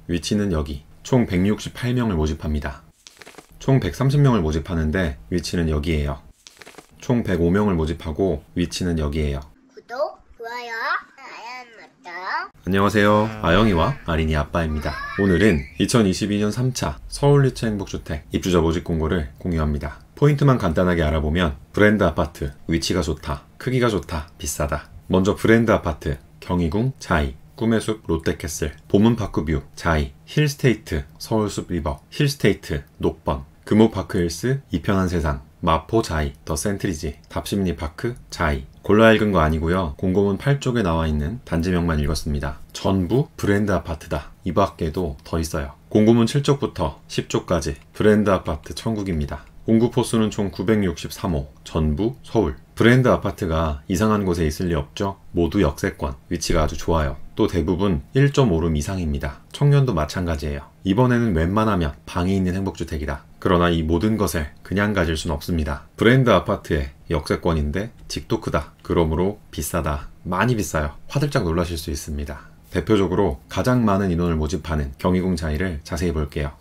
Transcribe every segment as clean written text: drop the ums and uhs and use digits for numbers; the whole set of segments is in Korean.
위치는 여기. 총 168명을 모집합니다. 총 130명을 모집하는데 위치는 여기에요. 총 105명을 모집하고 위치는 여기에요. 구독, 좋아요, 알람 맞다. 안녕하세요. 아영이와 아린이 아빠입니다. 오늘은 2022년 3차 서울리츠 행복주택 입주자 모집 공고를 공유합니다. 포인트만 간단하게 알아보면 브랜드 아파트, 위치가 좋다, 크기가 좋다, 비싸다. 먼저 브랜드 아파트, 경희궁, 자이, 꿈의숲, 롯데캐슬, 보문파크뷰, 자이, 힐스테이트, 서울숲 리버, 힐스테이트, 녹번, 금호파크힐스, 이편한 세상, 마포 자이, 더 센트리지, 답심리파크, 자이. 골라 읽은 거 아니고요. 공고문 8쪽에 나와 있는 단지명만 읽었습니다. 전부 브랜드 아파트다. 이 밖에도 더 있어요. 공고문 7쪽부터 10쪽까지 브랜드 아파트 천국입니다. 공구 포수는 총 963호, 전부 서울. 브랜드 아파트가 이상한 곳에 있을 리 없죠. 모두 역세권, 위치가 아주 좋아요. 또 대부분 1.5룸 이상입니다. 청년도 마찬가지예요. 이번에는 웬만하면 방이 있는 행복주택이다. 그러나 이 모든 것을 그냥 가질 순 없습니다. 브랜드 아파트에 역세권인데 집도 크다. 그러므로 비싸다. 많이 비싸요. 화들짝 놀라실 수 있습니다. 대표적으로 가장 많은 인원을 모집하는 경희궁 자이를 자세히 볼게요.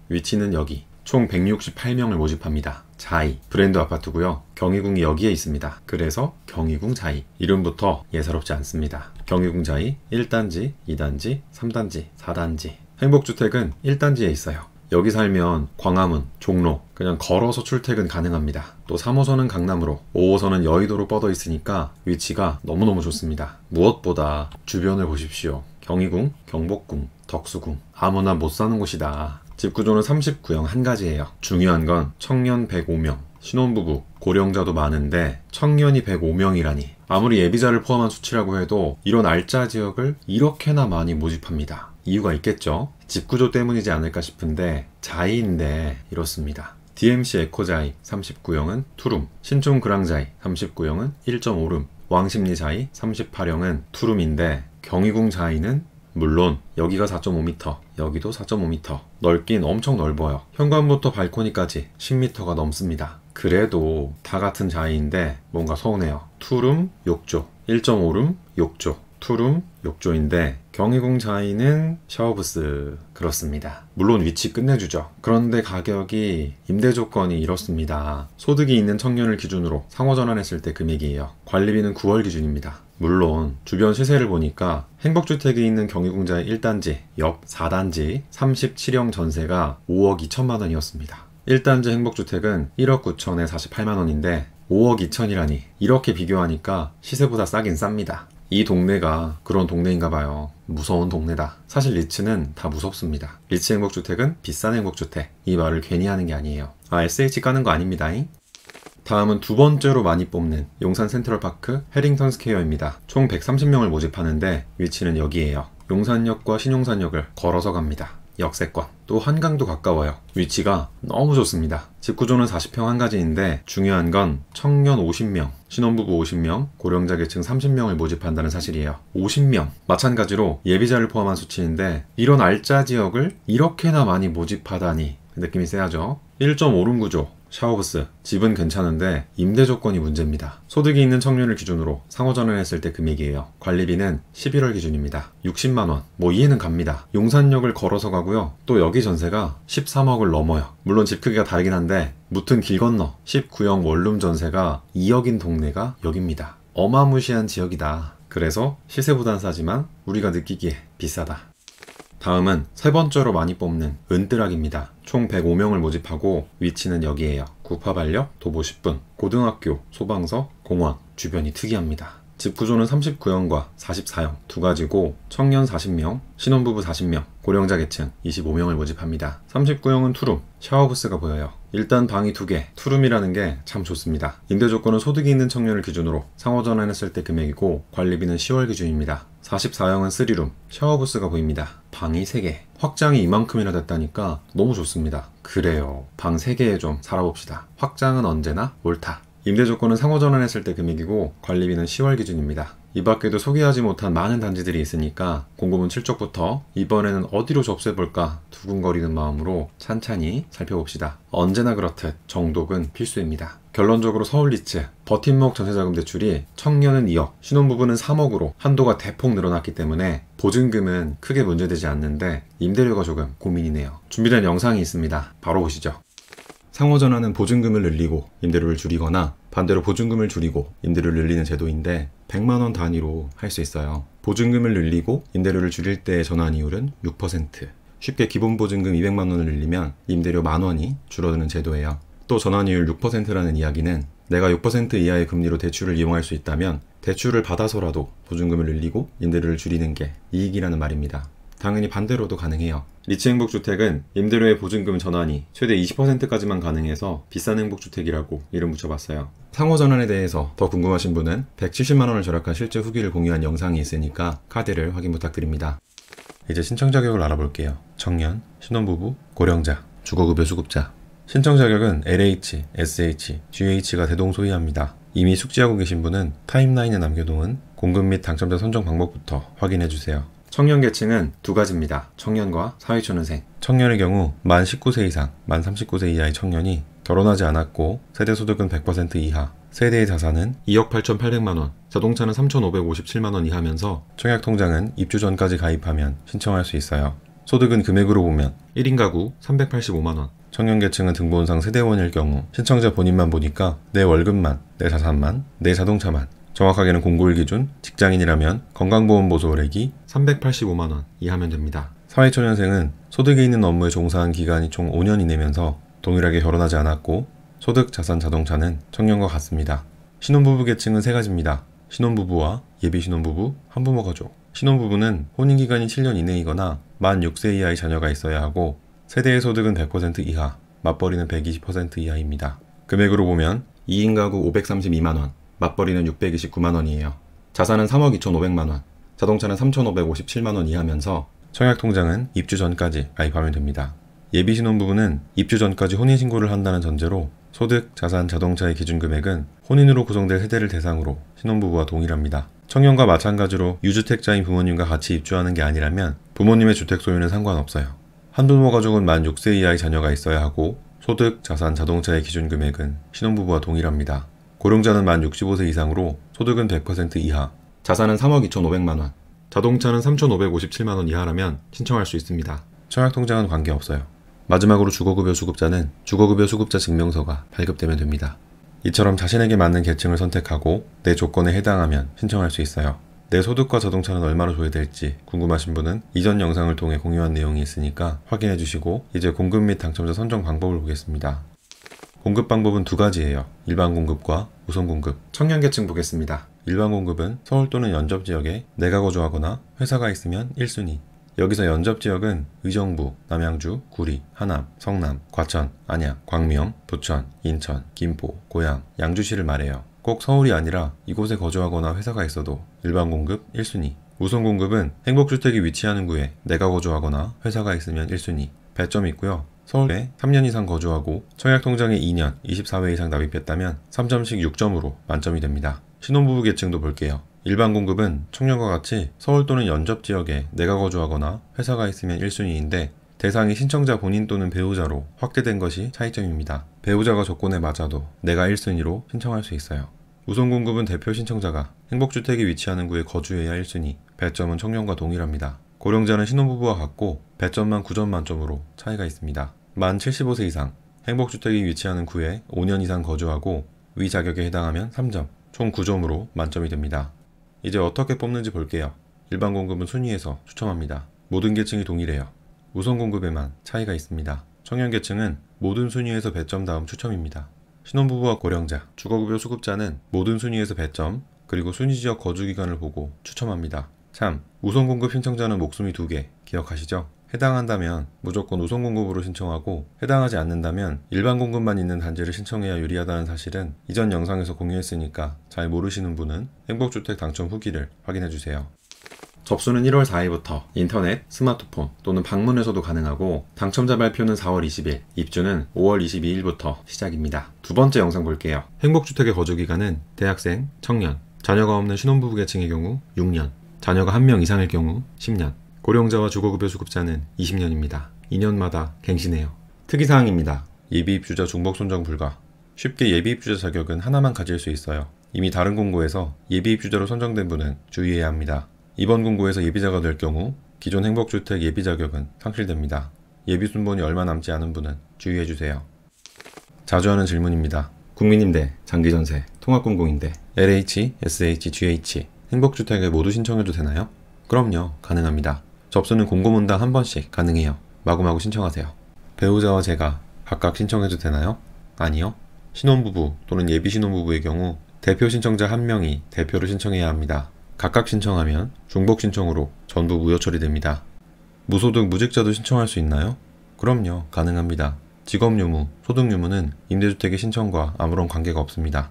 위치는 여기. 총 168명을 모집합니다. 자이, 브랜드 아파트고요. 경희궁이 여기에 있습니다. 그래서 경희궁 자이. 이름부터 예사롭지 않습니다. 경희궁 자이 1단지, 2단지, 3단지, 4단지. 행복주택은 1단지에 있어요. 여기 살면 광화문, 종로 그냥 걸어서 출퇴근 가능합니다. 또 3호선은 강남으로, 5호선은 여의도로 뻗어 있으니까 위치가 너무너무 좋습니다. 무엇보다 주변을 보십시오. 경희궁, 경복궁, 덕수궁. 아무나 못 사는 곳이다. 집구조는 39형 한 가지예요. 중요한 건 청년 105명, 신혼부부, 고령자도 많은데 청년이 105명이라니. 아무리 예비자를 포함한 수치라고 해도 이런 알짜 지역을 이렇게나 많이 모집합니다. 이유가 있겠죠? 집구조 때문이지 않을까 싶은데 자이인데 이렇습니다. DMC 에코자이 39형은 투룸, 신촌 그랑자이 39형은 1.5룸, 왕십리 자이 38형은 투룸인데 경희궁 자이는 물론 여기가 4.5m, 여기도 4.5m. 넓긴 엄청 넓어요. 현관부터 발코니까지 10m가 넘습니다. 그래도 다 같은 자이인데 뭔가 서운해요. 투룸, 욕조, 1.5룸, 욕조, 투룸, 욕조인데 경희궁 자이는 샤워부스. 그렇습니다. 물론 위치 끝내주죠. 그런데 가격이, 임대 조건이 이렇습니다. 소득이 있는 청년을 기준으로 상호 전환했을 때 금액이에요. 관리비는 9월 기준입니다. 물론 주변 시세를 보니까 행복주택이 있는 경희궁 자이 1단지, 옆 4단지 37형 전세가 5억 2천만 원이었습니다. 1단지 행복주택은 1억 9천에 48만 원인데 5억 2천이라니. 이렇게 비교하니까 시세보다 싸긴 쌉니다. 이 동네가 그런 동네인가 봐요. 무서운 동네다. 사실 리츠는 다 무섭습니다. 리츠 행복주택은 비싼 행복주택. 이 말을 괜히 하는 게 아니에요. SH 까는 거 아닙니다잉. 다음은 두 번째로 많이 뽑는 용산 센트럴파크 해링턴 스퀘어입니다. 총 130명을 모집하는데 위치는 여기에요. 용산역과 신용산역을 걸어서 갑니다. 역세권. 또 한강도 가까워요. 위치가 너무 좋습니다. 집구조는 40평 한 가지인데 중요한 건 청년 50명, 신혼부부 50명, 고령자 계층 30명을 모집한다는 사실이에요. 50명. 마찬가지로 예비자를 포함한 수치인데 이런 알짜 지역을 이렇게나 많이 모집하다니 느낌이 세하죠. 1.5룸 구조, 샤워부스. 집은 괜찮은데 임대 조건이 문제입니다. 소득이 있는 청년을 기준으로 상호 전환했을 때 금액이에요. 관리비는 11월 기준입니다. 60만원. 뭐 이해는 갑니다. 용산역을 걸어서 가고요. 또 여기 전세가 13억을 넘어요. 물론 집 크기가 다르긴 한데 무튼 길 건너 19형 원룸 전세가 2억인 동네가 여기입니다. 어마무시한 지역이다. 그래서 시세보단 싸지만 우리가 느끼기에 비싸다. 다음은 세 번째로 많이 뽑는 은뜨락입니다. 총 105명을 모집하고 위치는 여기에요. 구파발력, 도보 10분, 고등학교, 소방서, 공원. 주변이 특이합니다. 집구조는 39형과 44형 두 가지고 청년 40명, 신혼부부 40명, 고령자 계층 25명을 모집합니다. 39형은 투룸, 샤워부스가 보여요. 일단 방이 2개, 투룸이라는 게 참 좋습니다. 임대 조건은 소득이 있는 청년을 기준으로 상호 전환했을 때 금액이고 관리비는 10월 기준입니다. 44형은 3룸, 샤워부스가 보입니다. 방이 3개. 확장이 이만큼이나 됐다니까 너무 좋습니다. 그래요. 방 3개에 좀 살아봅시다. 확장은 언제나 옳다. 임대 조건은 상호 전환했을 때 금액이고 관리비는 10월 기준입니다. 이 밖에도 소개하지 못한 많은 단지들이 있으니까 공고문 7쪽부터 이번에는 어디로 접수해볼까 두근거리는 마음으로 찬찬히 살펴봅시다. 언제나 그렇듯 정독은 필수입니다. 결론적으로 서울리츠 버팀목 전세자금 대출이 청년은 2억, 신혼부부는 3억으로 한도가 대폭 늘어났기 때문에 보증금은 크게 문제되지 않는데 임대료가 조금 고민이네요. 준비된 영상이 있습니다. 바로 보시죠. 상호전환은 보증금을 늘리고 임대료를 줄이거나 반대로 보증금을 줄이고 임대료를 늘리는 제도인데 100만원 단위로 할 수 있어요. 보증금을 늘리고 임대료를 줄일 때의 전환이율은 6%. 쉽게 기본보증금 200만원을 늘리면 임대료 만원이 줄어드는 제도예요. 또 전환이율 6%라는 이야기는 내가 6% 이하의 금리로 대출을 이용할 수 있다면 대출을 받아서라도 보증금을 늘리고 임대료를 줄이는 게 이익이라는 말입니다. 당연히 반대로도 가능해요. 리츠행복주택은 임대료의 보증금 전환이 최대 20%까지만 가능해서 비싼 행복주택이라고 이름 붙여봤어요. 상호전환에 대해서 더 궁금하신 분은 170만원을 절약한 실제 후기를 공유한 영상이 있으니까 카드를 확인 부탁드립니다. 이제 신청 자격을 알아볼게요. 청년, 신혼부부, 고령자, 주거급여 수급자. 신청 자격은 LH, SH, GH가 대동소이합니다. 이미 숙지하고 계신 분은 타임라인에 남겨놓은 공급 및 당첨자 선정 방법부터 확인해주세요. 청년 계층은 두 가지입니다. 청년과 사회초년생. 청년의 경우 만 19세 이상, 만 39세 이하의 청년이 결혼하지 않았고 세대소득은 100% 이하, 세대의 자산은 2억 8,800만원, 자동차는 3,557만원 이하면서 청약통장은 입주 전까지 가입하면 신청할 수 있어요. 소득은 금액으로 보면 1인 가구 385만원. 청년 계층은 등본상 세대원일 경우 신청자 본인만 보니까 내 월급만, 내 자산만, 내 자동차만, 정확하게는 공고일 기준 직장인이라면 건강보험 보수월액이 385만원 이하면 됩니다. 사회초년생은 소득이 있는 업무에 종사한 기간이 총 5년 이내면서 동일하게 결혼하지 않았고 소득, 자산, 자동차는 청년과 같습니다. 신혼부부 계층은 세 가지입니다. 신혼부부와 예비신혼부부, 한부모 가족. 신혼부부는 혼인기간이 7년 이내이거나 만 6세 이하의 자녀가 있어야 하고 세대의 소득은 100% 이하, 맞벌이는 120% 이하입니다. 금액으로 보면 2인 가구 532만원, 맞벌이는 629만원이에요. 자산은 3억 2,500만원, 자동차는 3,557만원 이하면서 청약통장은 입주 전까지 가입하면 됩니다. 예비신혼부부는 입주 전까지 혼인신고를 한다는 전제로 소득, 자산, 자동차의 기준금액은 혼인으로 구성될 세대를 대상으로 신혼부부와 동일합니다. 청년과 마찬가지로 유주택자인 부모님과 같이 입주하는 게 아니라면 부모님의 주택 소유는 상관없어요. 한부모 가족은 만 6세 이하의 자녀가 있어야 하고 소득, 자산, 자동차의 기준금액은 신혼부부와 동일합니다. 고령자는 만 65세 이상으로 소득은 100% 이하, 자산은 3억 2,500만원, 자동차는 3,557만원 이하라면 신청할 수 있습니다. 청약통장은 관계없어요. 마지막으로 주거급여 수급자는 주거급여 수급자 증명서가 발급되면 됩니다. 이처럼 자신에게 맞는 계층을 선택하고 내 조건에 해당하면 신청할 수 있어요. 내 소득과 자동차는 얼마로 줘야 될지 궁금하신 분은 이전 영상을 통해 공유한 내용이 있으니까 확인해 주시고 이제 공급 및 당첨자 선정 방법을 보겠습니다. 공급 방법은 두 가지예요. 일반 공급과 우선 공급. 청년 계층 보겠습니다. 일반 공급은 서울 또는 연접 지역에 내가 거주하거나 회사가 있으면 1순위. 여기서 연접 지역은 의정부, 남양주, 구리, 하남, 성남, 과천, 안양, 광명, 부천, 인천, 김포, 고양, 양주시를 말해요. 꼭 서울이 아니라 이곳에 거주하거나 회사가 있어도 일반 공급 1순위. 우선 공급은 행복주택이 위치하는 구에 내가 거주하거나 회사가 있으면 1순위. 배점이 있고요. 서울에 3년 이상 거주하고 청약통장에 2년, 24회 이상 납입했다면 3점씩 6점으로 만점이 됩니다. 신혼부부 계층도 볼게요. 일반 공급은 청년과 같이 서울 또는 연접 지역에 내가 거주하거나 회사가 있으면 1순위인데 대상이 신청자 본인 또는 배우자로 확대된 것이 차이점입니다. 배우자가 조건에 맞아도 내가 1순위로 신청할 수 있어요. 우선 공급은 대표 신청자가 행복주택이 위치하는 구에 거주해야 1순위, 배점은 청년과 동일합니다. 고령자는 신혼부부와 같고 배점만 9점 만점으로 차이가 있습니다. 만 75세 이상, 행복주택이 위치하는 구에 5년 이상 거주하고 위 자격에 해당하면 3점, 총 9점으로 만점이 됩니다. 이제 어떻게 뽑는지 볼게요. 일반 공급은 순위에서 추첨합니다. 모든 계층이 동일해요. 우선 공급에만 차이가 있습니다. 청년 계층은 모든 순위에서 배점 다음 추첨입니다. 신혼부부와 고령자, 주거급여 수급자는 모든 순위에서 배점, 그리고 순위 지역 거주기간을 보고 추첨합니다. 참, 우선 공급 신청자는 목숨이 2개 기억하시죠? 해당한다면 무조건 우선 공급으로 신청하고 해당하지 않는다면 일반 공급만 있는 단지를 신청해야 유리하다는 사실은 이전 영상에서 공유했으니까 잘 모르시는 분은 행복주택 당첨 후기를 확인해주세요. 접수는 1월 4일부터 인터넷, 스마트폰 또는 방문에서도 가능하고 당첨자 발표는 4월 20일, 입주는 5월 22일부터 시작입니다. 두 번째 영상 볼게요. 행복주택의 거주기간은 대학생, 청년, 자녀가 없는 신혼부부 계층의 경우 6년, 자녀가 1명 이상일 경우 10년, 고령자와 주거급여 수급자는 20년입니다. 2년마다 갱신해요. 특이사항입니다. 예비입주자 중복 선정 불가. 쉽게 예비 입주자 자격은 하나만 가질 수 있어요. 이미 다른 공고에서 예비 입주자로 선정된 분은 주의해야 합니다. 이번 공고에서 예비자가 될 경우 기존 행복주택 예비 자격은 상실됩니다. 예비 순번이 얼마 남지 않은 분은 주의해주세요. 자주 하는 질문입니다. 국민임대, 장기전세, 통합공고임대, LH, SH, GH 행복주택을 모두 신청해도 되나요? 그럼요, 가능합니다. 접수는 공고문당 한 번씩 가능해요. 마구마구 신청하세요. 배우자와 제가 각각 신청해도 되나요? 아니요. 신혼부부 또는 예비 신혼부부의 경우 대표 신청자 한 명이 대표로 신청해야 합니다. 각각 신청하면 중복 신청으로 전부 무효 처리됩니다. 무소득 무직자도 신청할 수 있나요? 그럼요, 가능합니다. 직업유무, 소득유무는 임대주택의 신청과 아무런 관계가 없습니다.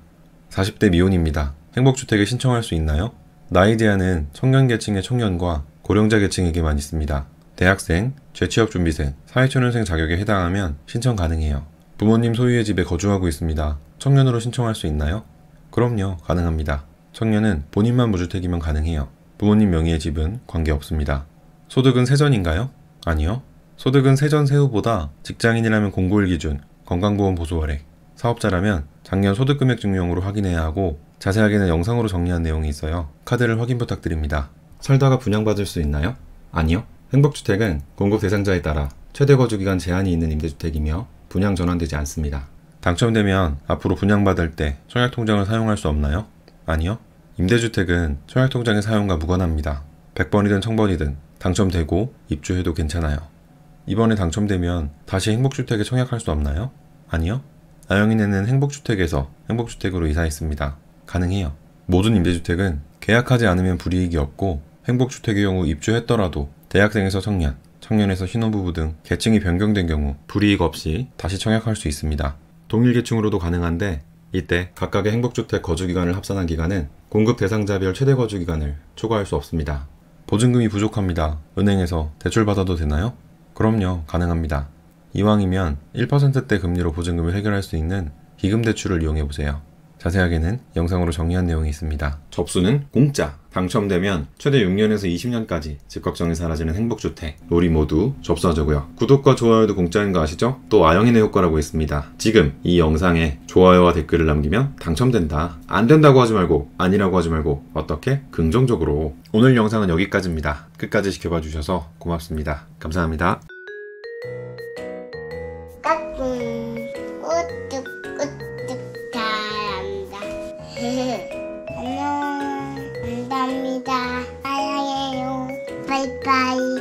40대 미혼입니다. 행복주택에 신청할 수 있나요? 나이 제한은 청년 계층의 청년과 고령자 계층에게만 있습니다. 대학생, 재취업준비생, 사회초년생 자격에 해당하면 신청 가능해요. 부모님 소유의 집에 거주하고 있습니다. 청년으로 신청할 수 있나요? 그럼요, 가능합니다. 청년은 본인만 무주택이면 가능해요. 부모님 명의의 집은 관계없습니다. 소득은 세전인가요? 아니요. 소득은 세전 세후보다 직장인이라면 공고일 기준, 건강보험 보수월액, 사업자라면 작년 소득금액 증명으로 확인해야 하고 자세하게는 영상으로 정리한 내용이 있어요. 카드를 확인 부탁드립니다. 살다가 분양받을 수 있나요? 아니요. 행복주택은 공급 대상자에 따라 최대 거주기간 제한이 있는 임대주택이며 분양 전환되지 않습니다. 당첨되면 앞으로 분양받을 때 청약통장을 사용할 수 없나요? 아니요. 임대주택은 청약통장의 사용과 무관합니다. 100번이든 1000번이든 당첨되고 입주해도 괜찮아요. 이번에 당첨되면 다시 행복주택에 청약할 수 없나요? 아니요. 아영이네는 행복주택에서 행복주택으로 이사했습니다. 가능해요. 모든 임대주택은 계약하지 않으면 불이익이 없고 행복주택의 경우 입주했더라도 대학생에서 청년, 청년에서 신혼부부 등 계층이 변경된 경우 불이익 없이 다시 청약할 수 있습니다. 동일 계층으로도 가능한데 이때 각각의 행복주택 거주기간을 합산한 기간은 공급 대상자별 최대 거주기간을 초과할 수 없습니다. 보증금이 부족합니다. 은행에서 대출받아도 되나요? 그럼요, 가능합니다. 이왕이면 1%대 금리로 보증금을 해결할 수 있는 기금대출을 이용해보세요. 자세하게는 영상으로 정리한 내용이 있습니다. 접수는 공짜! 당첨되면 최대 6년에서 20년까지 즉각정이 사라지는 행복주택. 우리 모두 접수하자고요. 구독과 좋아요도 공짜인 거 아시죠? 또 아영이네 효과라고 있습니다. 지금 이 영상에 좋아요와 댓글을 남기면 당첨된다. 안 된다고 하지 말고 아니라고 하지 말고 어떻게? 긍정적으로. 오늘 영상은 여기까지입니다. 끝까지 지켜봐 주셔서 고맙습니다. 감사합니다. 까꿍 우뚝 우뚝 잘한다. 안녕. 감사합니다. 사랑해요. 바이바이.